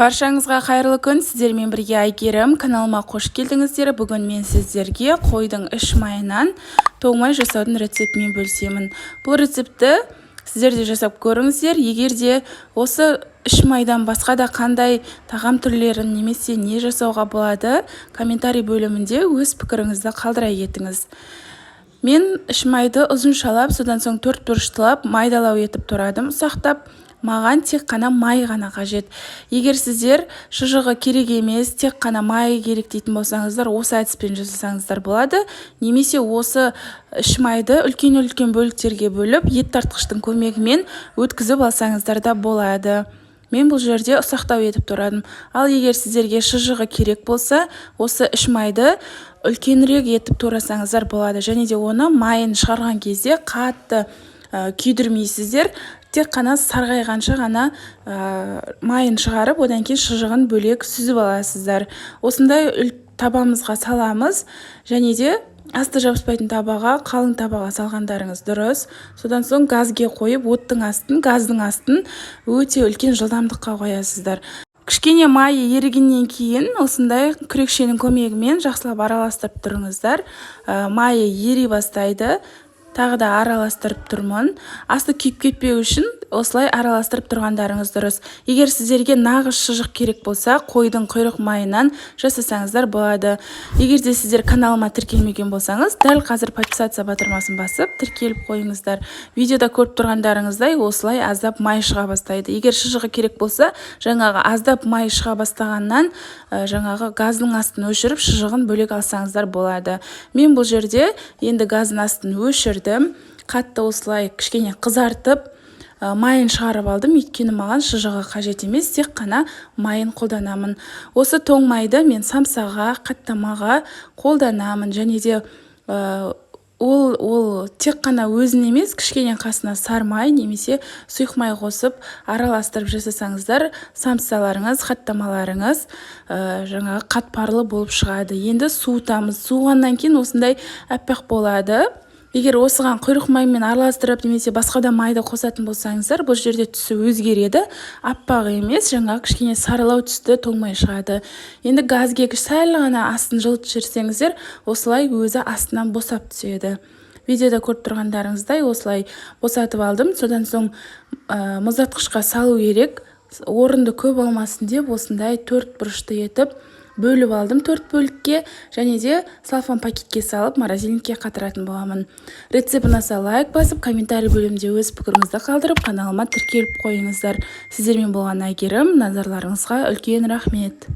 Баршаңызға қайырлы күн, сіздермен бірге Айгерім, каналыма қош келдіңіздер. Бүгін мен сіздерге қойдың іш майынан тоң май жасаудың рецептімен бөлісемін. Бұл рецепті сіздер де жасап көріңіздер. Егер де осы іш майдан басқа да қандай тағам түрлерін немесе не жасауға болады, комментарий бөлімінде өз пікіріңізді қалдыра кетіңіз. Мен іш майды ұзыншалап, содан соң төрт бұрыштылап, майдалау етіп тұрадым, ұсақтап. Маған тек қана май ғана қажет. Егер сіздер шұжығы керек емес, тек қана май керек дейтін болсаңыздар, осы әдіспен жасасаңыздар болады. Немесе осы іш майды үлкен бөліктерге бөліп, ет тартқыштың көмегімен өткізіп алсаңыздар да болады. Мен бұл жерде ұсақтау етіп тұрадым. Ал егер сіздерге шұжығы керек болса, осы іш майды үлкенірек етіп турасаңыздар болады. Және де оны майын шығарған кезде қатты күйдірмейсіздер. Тек қана сарғайғанша ғана майын шығарып, одан кейін шұжығын бөлек сүзіп аласыздар. Осындай табамызға саламыз, және де асты жабыспайтын табаға, қалың табаға салғандарыңыз дұрыс. Содан соң газге қойып, газдың астын өте үлкен жылдамдыққа қоясыздар. Кішкене майы ерігеннен кейін осындай күрекшенің көмегімен жақсылап араластырып тұрыңыздар. Майы ери бастайды. Тағы да араластырып тұрмын. Асты күйіп кетпеу үшін осылай араластырып тұрғандарыңыз дұрыс. Егер сіздерге нағыз шұжық керек болса, қойдың құйрық майынан жасасаңыздар болады. Егер де сіздер каналыма тіркелмеген болсаңыз, дәл қазір подписаться батырмасын басып, тіркеліп қойыңыздар. Видеода көріп тұрғандарыңыздай осылай аздап май шыға бастайды. Егер шұжығы керек болса, жаңағы аздап май шыға бастағаннан жаңағы газдың астын өшіріп, шұжығын бөлек алсаңыздар болады. Мен бұл жерде енді газдың астын өшірдім. Қатты осылай кішкене қызартып, майын шығарып алдым, өйткені маған шұжығы қажет емес, тек қана майын қолданамын. Осы тоң майды мен самсаға, қаттамаға қолданамын, және де ол тек қана өзін емес, кішкене қасына сары май немесе сұйық май қосып араластырып жасасаңыздар, самсаларыңыз, қаттамаларыңыз жаңағы қатпарлы болып шығады. Енді суытамыз. Суығаннан кейін осындай әппақ болады. Егер осыған құйрық маймен араластырып немесе басқа да майды қосатын болсаңыздар, бұл жерде түсі өзгереді. Аппақ емес, жаңағы кішкене сарылау түсті тоң май шығады. Енді газге сәл ғана астын жылытып жіберсеңіздер, осылай өзі астынан босап түседі. Видеода көріп тұрғандарыңыздай осылай босатып алдым. Содан соң мұздатқышқа салу керек. Орынды көп алмасын деп осындай төрт бұрышты етіп бөліп алдым, төрт бөлікке, және де салфан пакетке салып морозильникке қатыратын боламын. Рецепт ұнаса лайк басып, комментарий бөлімінде өз пікіріңізді қалдырып, каналыма тіркеліп қойыңыздар. Сіздермен болған Айгерім, назарларыңызға үлкен рахмет.